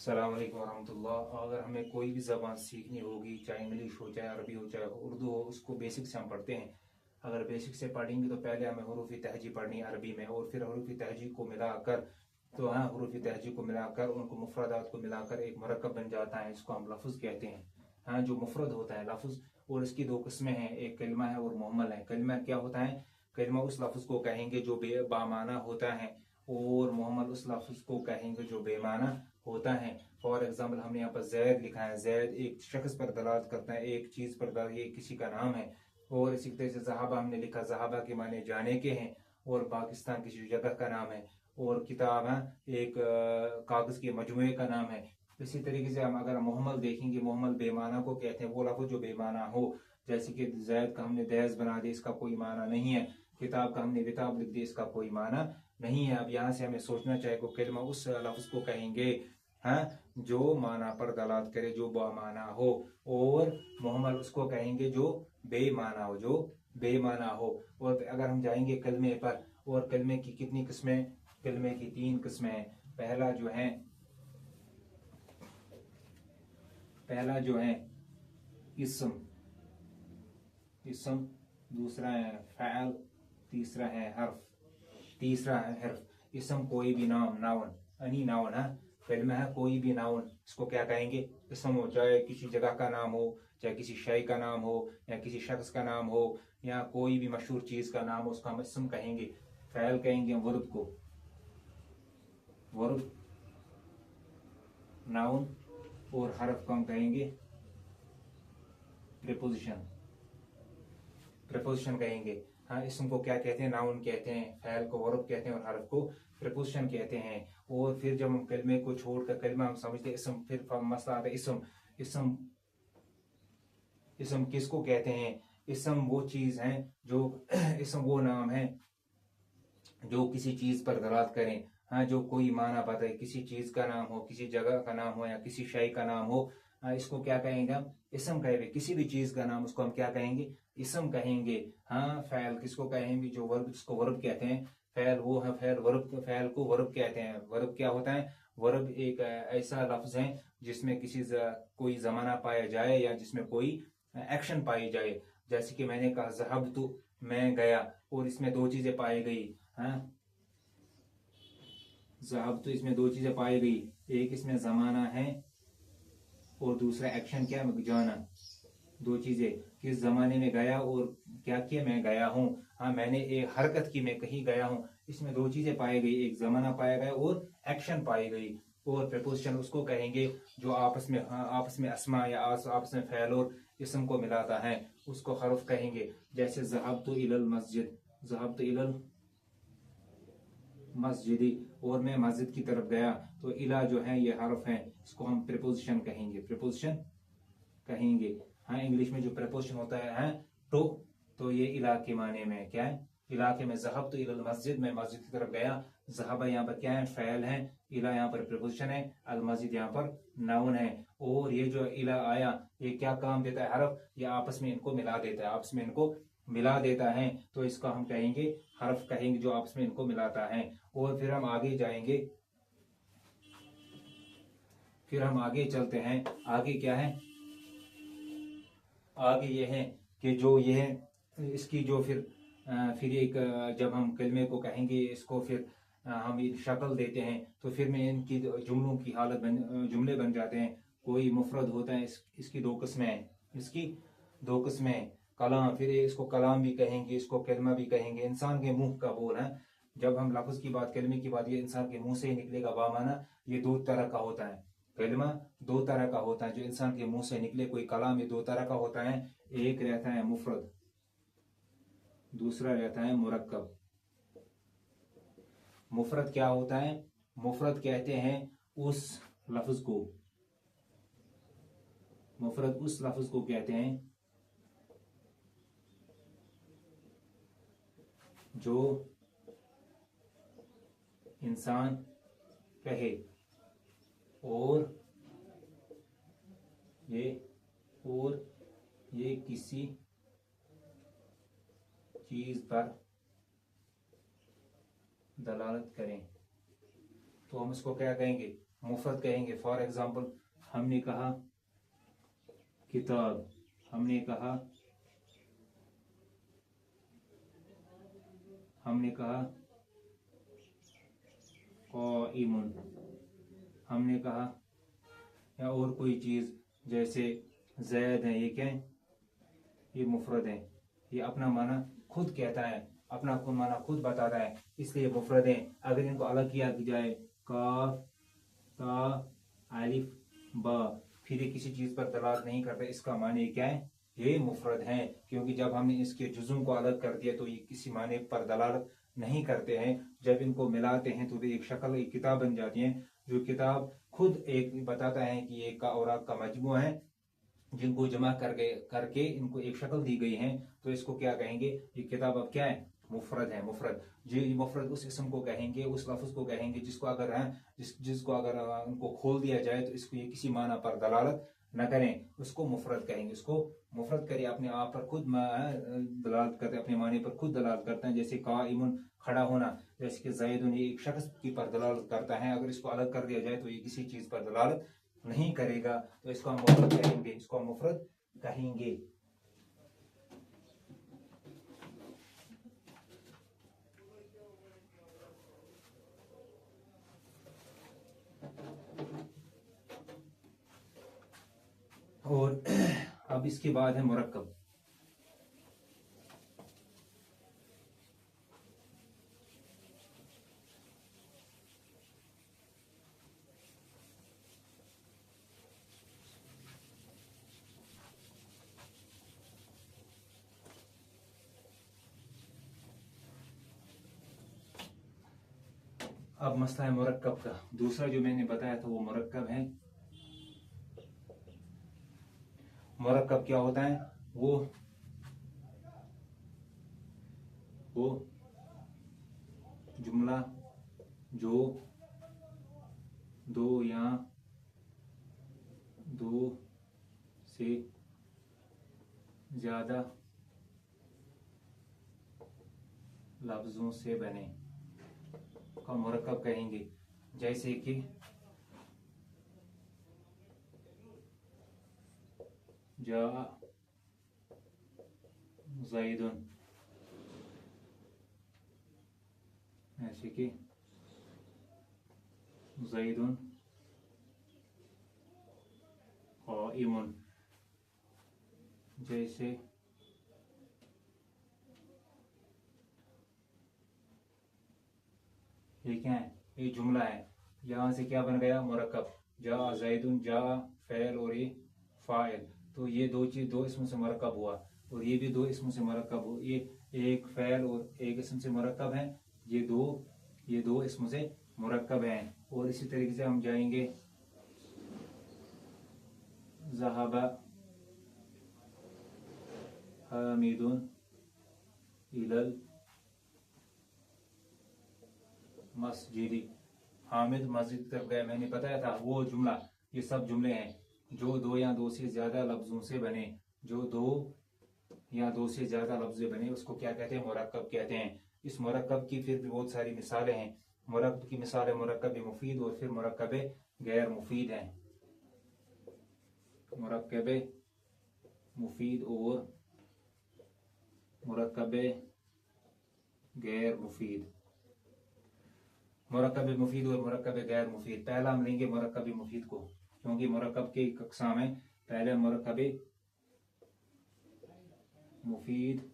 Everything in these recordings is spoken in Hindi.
अस्सलाम वालेकुम वरहमतुल्लाह। अगर हमें कोई भी ज़बान सीखनी होगी, चाहे इंग्लिश हो, चाहे अरबी हो, चाहे उर्दू हो, उसको बेसिक से हम पढ़ते हैं। अगर बेसिक से पढ़ेंगे तो पहले हमें हरूफ तहजी पढ़नी है अरबी में, और फिर हरूफ तहजी को मिलाकर, तो हाँ, हरूफ तहजी को मिलाकर उनको मुफरदात को मिलाकर एक मरकब बन जाता है। इसको हम लफ्ज़ कहते हैं। हाँ, जो मुफरद होता है लफ्ज़, और इसकी दो किस्में हैं, एक कलमा है और मुहम्मल है। कलमा क्या होता है? कलमा उस लफ्ज़ को कहेंगे जो बामाना होता है, और मुहम्मल उस लफ्ज़ को कहेंगे जो बेमाना होता है। फॉर एग्जाम्पल, हमने यहाँ पर जैद लिखा है। जैद एक शख्स पर दलालत करता है, एक चीज पर दलालत, ये किसी का नाम है। और इसी तरह से जहाबा हमने लिखा, जहाबा के माने जाने के हैं, और पाकिस्तान किसी जगह का नाम है। और किताब है एक कागज के मजमुए का नाम है। इसी तरीके से हम अगर मोहम्मल देखेंगे, मोहम्मल बेमाना को कहते हैं, वो लफ्ज जो बेमाना हो। जैसे कि जैद का हमने दैज बना दिया, इसका कोई माना नहीं है। किताब का हमने किताब लिख दिया, इसका कोई माना नहीं है। अब यहाँ से हमें सोचना चाहिए को कलमा उस लफ्ज को कहेंगे, हाँ, जो माना पर दलालत करे, जो बामाना हो। और मोहम्मल उसको कहेंगे जो बेमाना हो, जो बेमाना हो। और अगर हम जाएंगे कलमे पर, और कलमे की कितनी किस्में? कलमे की तीन किस्में हैं। पहला जो है इसम। इसम, दूसरा है फ़ैल, तीसरा है हर्फ। तीसरा है हर्फ। इसम कोई भी नाम, नाउन, एनी नाउन है। कलमा है कोई भी नाउन, इसको क्या कहेंगे? इसम हो। चाहे किसी जगह का नाम हो, चाहे किसी शय का नाम हो, या किसी शख्स का नाम हो, या कोई भी मशहूर चीज का नाम हो, उसको हम इसम कहेंगे। फ़ैल कहेंगे हम वर्ब को, वर्ब, नाउन। और हर्फ को हम कहेंगे प्रीपोजिशन, प्रीपोजिशन कहेंगे। हाँ, इसम को क्या कहते हैं? नाउन कहते हैं। फ़ैल को वर्ब कहते हैं, और हर्फ को प्रीपोजिशन कहते हैं। और फिर जब हम कलमे को छोड़कर कलमा हम समझते हैं इसम, फिर मसला आता है इसम। इसम, इसम किसको कहते हैं? इसम वो चीज है जो इसम वो नाम है जो किसी चीज पर दलालत करें। हाँ, जो कोई माना बताए, किसी चीज का नाम हो, किसी जगह का नाम हो, या किसी शय का नाम हो। हाँ, इसको क्या कहेंगे हम? इसम कहेंगे। किसी भी चीज का नाम, उसको हम क्या कहेंगे? इसम कहेंगे। हाँ, फ़ैल किसको कहेंगे? जो वर्ब, जिसको वर्ब कहते हैं। फ़ैल वो है, फ़ैल वर्ब, फ़ैल को वर्ब कहते हैं। वर्ब क्या होता है? वर्ब एक ऐसा लफ्ज है जिसमें कोई जमाना पाया जाए, या जिसमें कोई एक्शन पाई जाए। जैसे कि मैंने कहा ज़हब तो, मैं गया, और इसमें दो चीजें पाई गई। हाँ, ज़हब तो इसमें दो चीजें पाई गई, एक इसमें जमाना है, और दूसरा एक्शन क्या है? जाना। दो चीजें, किस जमाने में गया और क्या किया? मैं गया हूँ। हाँ, मैंने एक हरकत की, मैं कहीं गया हूँ। इसमें दो चीजें पाई गई, एक जमाना पाया गया और एक्शन पाई गई। और प्रपोजिशन उसको कहेंगे जो आपस में, हाँ, आपस में अस्मा या आपस में फ़ैल और इसम को मिलाता है, उसको हरफ कहेंगे। जैसे ज़हबतु इलल मस्जिद, ज़हबतु इलल मस्जिदी, और मैं मस्जिद की तरफ गया। तो इला जो है ये हरफ है, इसको हम प्रीपोजिशन कहेंगे, प्रीपोजिशन कहेंगे। हाँ, इंग्लिश में जो प्रपोजिशन होता है तो ये इला के माने में क्या है? इलाके में। ज़हब तो इलल मस्जिद, मैं मस्जिद की तरफ गया। ज़हबा यहाँ पर क्या है? फ़ैल है। इला यहाँ पर प्रपोजिशन है। अल मस्जिद यहाँ पर नाउन है। और ये जो इला आया, ये क्या काम देता है? हरफ। ये आपस में इनको मिला देता है, आपस में इनको मिला देता है। तो इसका हम कहेंगे हरफ कहेंगे, जो आपस में इनको मिलाता है। और फिर हम आगे जाएंगे, फिर हम आगे चलते हैं। आगे क्या है? आगे ये है कि जो ये है इसकी जो फिर एक जब हम कलमे को कहेंगे, इसको फिर हम एक शक्ल देते हैं, तो फिर में इनकी जुमलों की हालत जुमले बन जाते हैं। कोई मुफरद होता है, इसकी दो किस्में हैं, इसकी दो किस्में हैं। कलाम, फिर इसको कलाम भी कहेंगे, इसको कलमा भी कहेंगे। इंसान के मुंह का बोल है। जब हम लफ्ज की बात, कलमे की बात, ये इंसान के मुंह से ही निकलेगा बामाना। ये दो तरह का होता है। कलमा दो तरह का होता है जो इंसान के मुंह से निकले। कोई कलाम ये दो तरह का होता है। एक रहता है मुफरद, दूसरा रहता है मुरक्कब। मुफरद क्या होता है? मुफरद कहते हैं उस लफ्ज को, मुफरद उस लफ्ज को कहते हैं जो इंसान कहे, और ये और ये किसी चीज पर दलालत करें। तो हम इसको क्या कहेंगे? मुफरद कहेंगे। फॉर एग्जाम्पल हमने कहा किताब, हमने कहा क़ाइमुन, हमने कहा, या और कोई चीज जैसे ज़ैद है, ये क्या है, ये मुफरद है, ये अपना माना खुद कहता है, अपना खुद माना खुद बताता है, इसलिए मुफरद है। अगर इनको अलग किया जाए काफ ता अलिफ बा, फिर ये किसी चीज पर दलालत नहीं करता, इसका माने क्या है, ये मुफरद है। क्योंकि जब हमने इसके जुज़ुम को अलग कर दिया तो ये किसी माने पर दलालत नहीं करते हैं। जब इनको मिलाते हैं तो वे एक शक्ल, एक किताब बन जाती है। जो किताब खुद एक बताता है कि ये का औरात का मजमू है, जिनको जमा करके इनको एक शक्ल दी गई है, तो इसको क्या कहेंगे, ये किताब अब क्या है, मुफरद है। मुफरद जी, मुफरद उस इसम को कहेंगे, उस लफ्ज को कहेंगे जिसको अगर जिसको अगर उनको खोल दिया जाए तो इसको ये किसी माना पर दलालत न करें, उसको मुफरद कहेंगे। उसको मुफरद करे, अपने आप पर खुद दलालत करते, अपने माने पर खुद दलालत करते हैं। जैसे काइमुन खड़ा होना, जैसे कि ज़ैदुन ये एक शख्स की पर दलालत करता है। अगर इसको अलग कर दिया जाए तो ये किसी चीज पर दलालत नहीं करेगा, तो इसको हम मुफरद कहेंगे, इसको हम मुफरद कहेंगे। और अब इसके बाद है मुरक्कब। अब मसला है मुरक्कब का। दूसरा जो मैंने बताया था वो मुरक्कब है। मुरक्कब क्या होता है, वो जुमला जो दो या दो से ज्यादा लफ्जों से बने का मुरक्कब कहेंगे। जैसे कि जा ज़ैदुन, ऐसे कि ज़ैदुन क़ाइमुन, जैसे ये क्या है, ये जुमला है, यहाँ से क्या बन गया, मुरक्कब। जा ज़ैदुन, जा फ़ैल और ये फ़ाइल, तो ये दो चीज दो इसमें से मुरक्कब हुआ, और ये भी दो इसमें से मुरक्कब हो, ये एक फ़ैल और एक इसम से मुरक्कब है, ये दो इसमें से मुरक्कब हैं। और इसी तरीके से हम जाएंगे ज़हाबा हामिदुन इलल मस्जिदी, हामिद मस्जिद की तरफ गया। मैंने बताया था वो जुमला, ये सब जुमले हैं जो दो या दो से ज्यादा लफ्जों से बने, जो दो या दो से ज्यादा लफ्ज बने उसको क्या कहते हैं, मुरक्कब कहते हैं। इस मुरक्कब की फिर भी बहुत सारी मिसालें हैं। मुरक्कब की मिसालें मुरक्कब मुफीद और फिर मुरक्कब गैर मुफीद हैं। मुरक्कब मुफीद और मुरक्कब गैर मुफीद। मुरक्कब मुफीद और मुरक्कब गैर मुफीद। पहला हम लेंगे मुरक्कब मुफीद को, क्योंकि मुरक्कब के अक़साम है। पहले मुरक्कब मुफीद,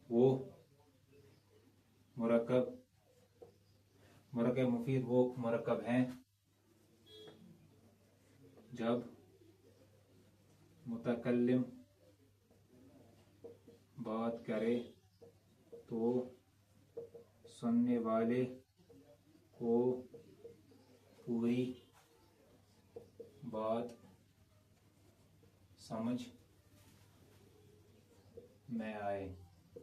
वो मुरक्कब मुफीद वो मुरक्कब हैं जब मुतकल्लिम बात करे तो सुनने वाले को पूरी बात समझ में आए,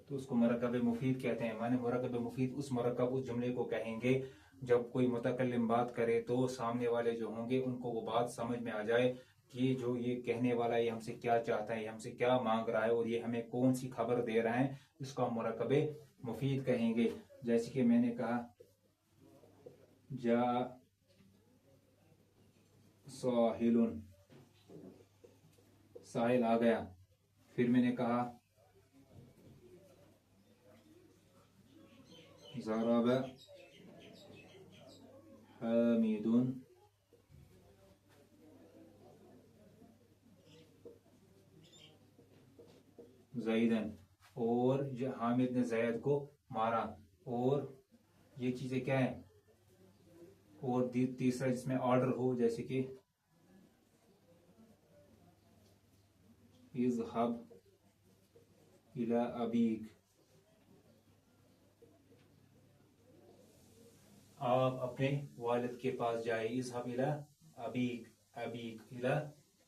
तो उसको मुरक्कब मुफीद कहते हैं। माने मुरक्कब मुफीद उस मुरक्कब उस जुमले को कहेंगे जब कोई मुतकल्लिम बात करे तो सामने वाले जो होंगे उनको वो बात समझ में आ जाए कि जो ये कहने वाला है ये हमसे क्या चाहता है, ये हमसे क्या मांग रहा है और ये हमें कौन सी खबर दे रहा है। इसको हम मुरक्कब मुफीद कहेंगे। जैसे कि मैंने कहा जा साहिलुन, साहिल आ गया। फिर मैंने कहा ज़रब हामिदुन ज़ैदन, और हामिद ने जैद को मारा। और ये चीजें क्या है, और तीसरा जिसमें ऑर्डर हो, जैसे कि इज़हब इला अबीक, आप अपने वालिद के पास जाए। इज़हब इला अबीक, अबीक इला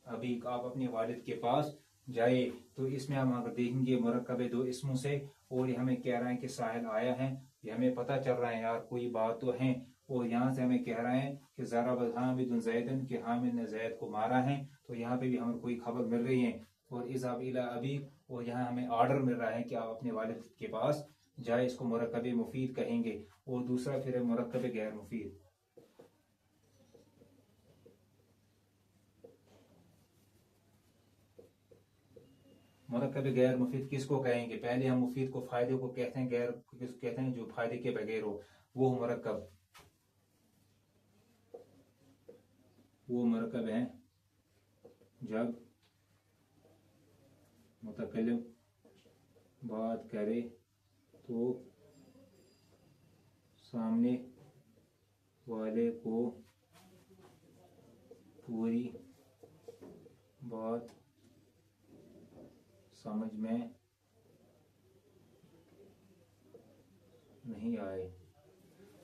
अबीक, आप अपने वालिद के पास जाए। तो इसमें हम अगर देखेंगे मुरक्कब दो इसमों से, और ये हमें कह रहा है कि साहिल आया है, ये हमें पता चल रहा है यार कोई बात तो है। और यहाँ से हमें कह रहा है कि ज़रब हामिदुन ज़ैदन, कि हामिद ने जैद को मारा है, तो यहाँ पे भी हमें कोई खबर मिल रही है। और इज़हब इला अबीक, और यहाँ हमें ऑर्डर मिल रहा है कि आप अपने वालिद के पास जाए, इसको मुरक्कब मुफीद कहेंगे। और दूसरा फिर है मुरक्कब गैर मुफीद। मुरक्कब गैर मुफीद किसको कहेंगे? पहले हम मुफीद को फायदे को कहते हैं, गैर किसको कहते हैं? जो फायदे के बगैर हो, वो मुरक्कब, वो मुरक्कब है जब मुतकल्लिम बात करे तो सामने वाले को पूरी बात समझ में नहीं आए,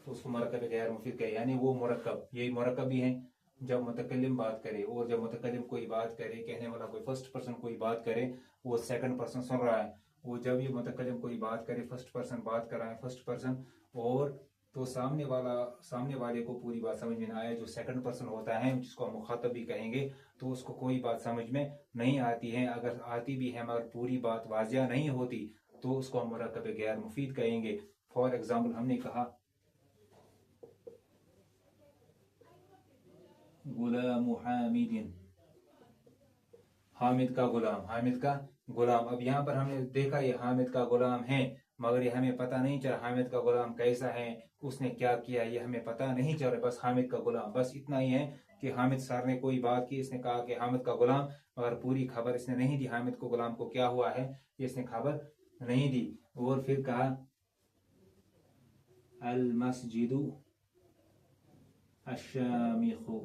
तो उसको मुरक्कब गैर मुफीद कहे। यानी वो मुरक्कब, ये मुरक्कब भी है जब मुतकल्लिम बात करे, और जब मुतकल्लिम कोई बात करे, कहने वाला कोई फर्स्ट पर्सन कोई बात करे, वो सेकंड पर्सन सुन रहा है। वो जब ये मुतकल्लिम कोई बात करे, फर्स्ट पर्सन बात कर रहा है, फर्स्ट पर्सन, और तो सामने वाले को पूरी बात समझ में ना आए, जो सेकंड पर्सन होता है जिसको हम मुखातब भी कहेंगे, तो उसको कोई बात समझ में नहीं आती है। अगर आती भी है मगर पूरी बात वाजिया नहीं होती, तो उसको हम मुरक्कब गैर मुफीद कहेंगे। फॉर एग्जाम्पल हमने कहा गुलाम हामिदिन, हामिद का गुलाम, हामिद का गुलाम। अब यहाँ पर हमने देखा ये हामिद का गुलाम है, मगर ये हमें पता नहीं चला हामिद का गुलाम कैसा है, उसने क्या किया, ये हमें पता नहीं चल रहा। बस हामिद का गुलाम, बस इतना ही है कि हामिद सर ने कोई बात की, इसने कहा कि हामिद का गुलाम, मगर पूरी खबर इसने नहीं दी हामिद को गुलाम को क्या हुआ है, ये इसने खबर नहीं दी। और फिर कहा अल मस्जिदु अशामिखु,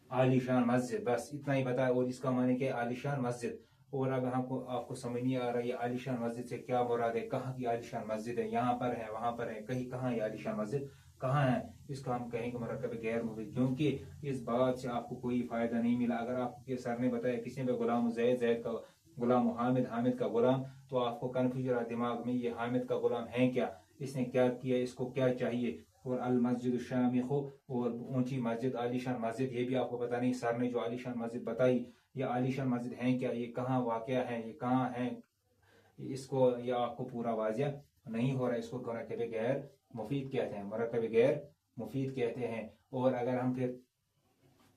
आलीशान मस्जिद, बस इतना ही बताया। और इसका माने क्या? आलीशान मस्जिद। और अगर आपको समझ नहीं आ रहा है आलीशान मस्जिद से क्या मुराद है, कहाँ की आलीशान मस्जिद है, यहाँ पर है वहां पर है, कहीं कहाँ है आलीशान मस्जिद, कहाँ है, इसका हम कहेंगे मुरक्कब गैर मुफीद। क्योंकि इस बात से आपको कोई फायदा नहीं मिला। अगर आपको सर ने बताया किसी ने गुलाम जैद, जैद का गुलाम हामिद, हामिद का गुलाम, तो आपको कन्फ्यूजन रहा दिमाग में, ये हामिद का गुलाम है क्या, इसने क्या किया, इसको क्या चाहिए। और अल मस्जिद शामिखो, और ऊंची मस्जिद, आलीशान मस्जिद, ये भी आपको पता नहीं। सर ने जो आलीशान मस्जिद बताई, ये आलीशान मस्जिद है क्या, ये कहाँ वाक़या है, ये कहाँ है, इसको ये आपको पूरा वाजिया नहीं हो रहा। इसको मुरक्कब गैर मुफीद कहते हैं, मुरक्कब गैर मुफीद कहते हैं। और अगर हम फिर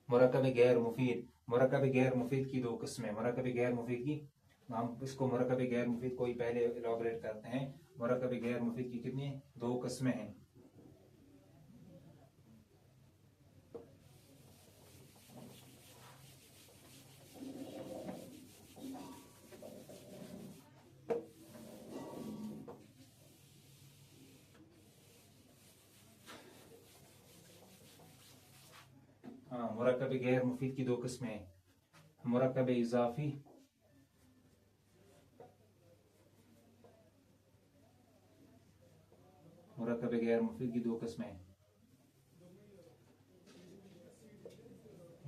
मुरक्कब गैर मुफीद की दो किस्में, मुरक्कब गैर मुफीद की, हम इसको मुरक्कब गैर मुफीद को ही पहले इलाबोरेट करते हैं। मुरक्कब गैर मुफीद की कितनी दो किस्में हैं। हाँ, मुरक्कब गैर मुफीद की दो किस्में हैं, मुरक्कब इजाफी, मुरक्कब गैर मुफीद की दो किस्में हैं,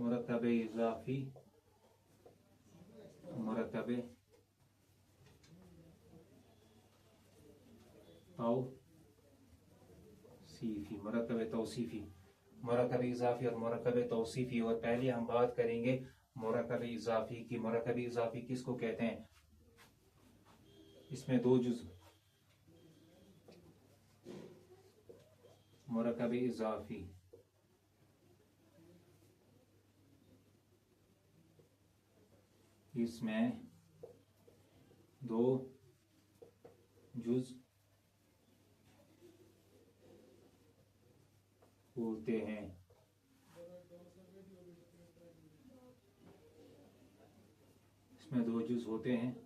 मुरक्कब इजाफी, मुरक्कब तौसीफी, मुरक्कब तौसीफी, मुरक्कब इजाफी और मुरक्कब तौसीफी। और पहले हम बात करेंगे मुरक्कब इजाफी की। मुरक्कब इजाफी किसको कहते हैं? इसमें दो जुज़ मुरक्कब इजाफी, इसमें दो जुज होते हैं। इसमें दो जुज होते हैं,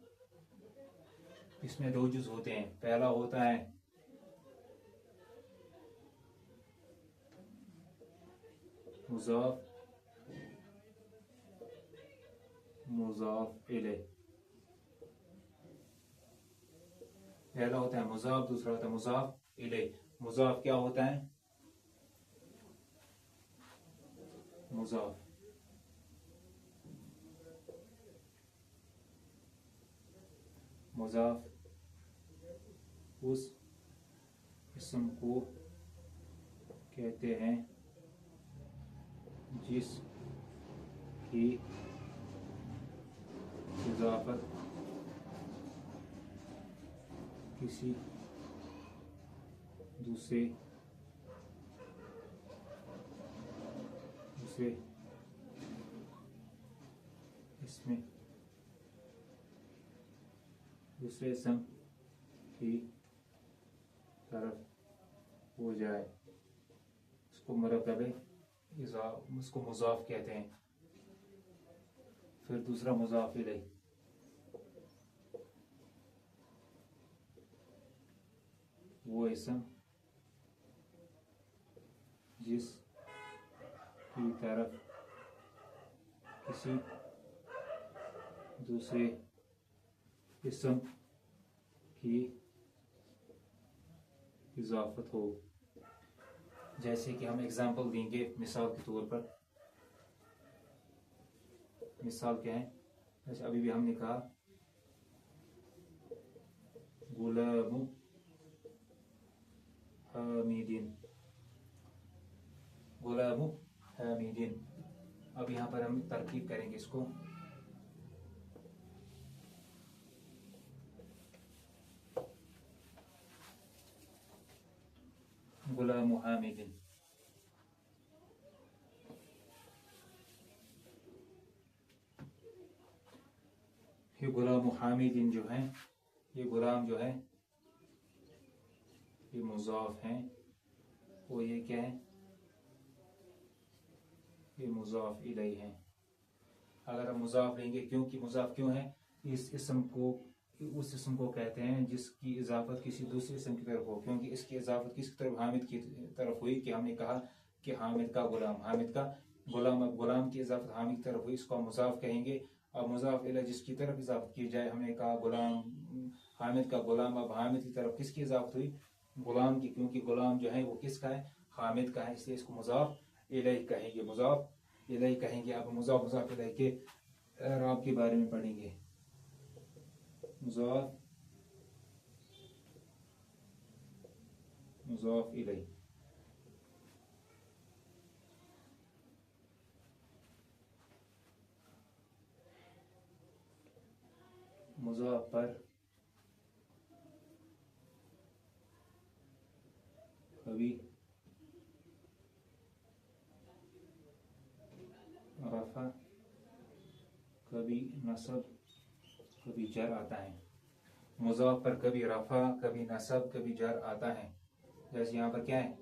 इसमें दो जुज होते हैं। पहला होता है मुज़ाफ मुज़ाफ इलैह, पहला होता है मुज़ाफ, दूसरा होता है मुज़ाफ इलैह। मुज़ाफ क्या होता है? मुज़ाफ मुज़ाफ उस इस्म को कहते हैं जिस की इजाफत किसी दूसरे इसमें दूसरे इस्म की तरफ हो जाए, उसको मुरक्कब उसको मुज़ाफ कहते हैं। फिर दूसरा मुज़ाफ इलैह, वो इस्म जिस की तरफ किसी दूसरे इस्म की इजाफत हो। जैसे कि हम एग्जाम्पल देंगे, मिसाल के तौर पर, मिसाल क्या है? जैसे अभी भी हमने कहा गुलाम हामिदीन, गुलाम हामिदीन। अब यहाँ पर हम तरकीब करेंगे इसको। गुलाम हामिदीन, ये गुलाम हामिदीन जो है, ये गुलाम जो है ये मुज़ाफ हैं, और ये क्या है? ये मुज़ाफ इलैह है। अगर हम मुज़ाफ लेंगे, क्योंकि मुज़ाफ क्यों है? इस इस्म को उस इस्म को कहते हैं जिसकी इजाफत किसी दूसरे इस्म की तरफ हो, क्योंकि इसकी इजाफत किसकी तरफ? हामिद की तरफ हुई, कि हमने कहा कि हामिद का गुलाम, हामिद का गुलाम। अब गुलाम की इजाफत हामिद की तरफ हुई, इसको हम मुज़ाफ कहेंगे। अब मुज़ाफ इलैह जिसकी तरफ इजाफत की जाए, हमने कहा गुलाम, हामिद का गुलाम। अब हामिद की तरफ किसकी इजाफत हुई? गुलाम की, क्योंकि गुलाम जो है वो किसका है? हामिद का है, इसलिए इसको मुज़ाफ इलैह कहेंगे, मुज़ाफ इलैह कहेंगे। अब मुज़ाफ इलैह के एराब के बारे में पढ़ेंगे। मुज़ाफ इलैह, मुज़ाफ पर कभी रफ़ा, कभी नसब, कभी जर आता है। मुज़ाफ पर कभी रफ़ा, कभी नसब, कभी जर आता है। जैसे यहाँ पर क्या है?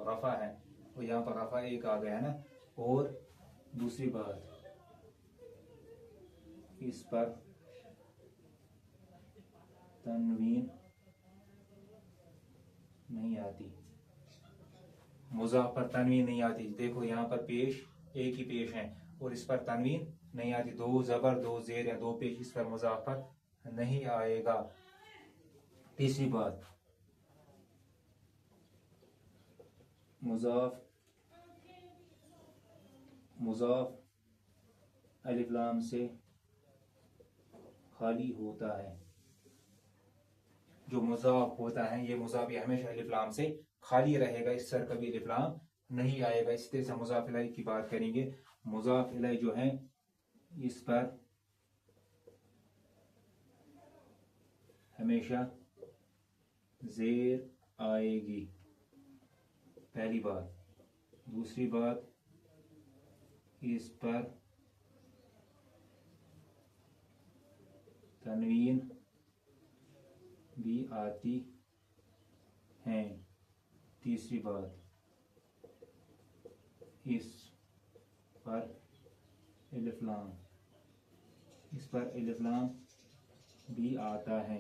रफ़ा है, और यहाँ पर रफ़ा एक आ गया है ना। और दूसरी बात, इस पर तनवीन नहीं आती, मुज़ाफ पर तनवीन नहीं आती। देखो यहाँ पर पेश एक ही पेश है, और इस पर तनवीन नहीं आती। दो ज़बर, दो ज़ेर या दो पेश इस पर मुज़ाफ पर नहीं आएगा। तीसरी बात, मुज़ाफ अलिफ लाम से खाली होता है। जो मुज़ाफ होता है, ये मुज़ाफ ये हमेशा अलिफ लाम से खाली रहेगा, इस पर कभी अलिफ लाम नहीं आएगा। इसी तरह से मुज़ाफ इलैह की बात करेंगे। मुज़ाफ इलैह जो है, इस पर हमेशा ज़ेर आएगी, पहली बात। दूसरी बात, इस पर तनवीन भी आती हैं। तीसरी बात, इस पर अलिफ लाम भी आता है,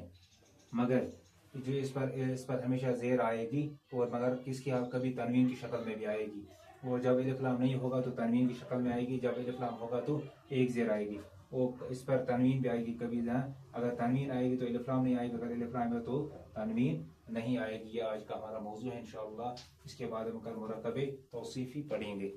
मगर जो इस पर हमेशा जेर आएगी, और मगर किसकी हाल कभी तनवीन की शक्ल में भी आएगी। और जब अलिफ लाम नहीं होगा तो तनवीन की शक्ल में आएगी, जब अलिफ लाम होगा तो एक जेर आएगी। और इस पर तनवीन भी आएगी कभी जहाँ, अगर तनवीन आएगी तो अलिफ लाम नहीं आएगी, अगर अलिफ लाम आएगा तो तनवीन नहीं आएगी। ये आज का हमारा मौजू है इंशाअल्लाह। इसके बाद हम कल मुरक्कबे तौसीफी पढ़ेंगे।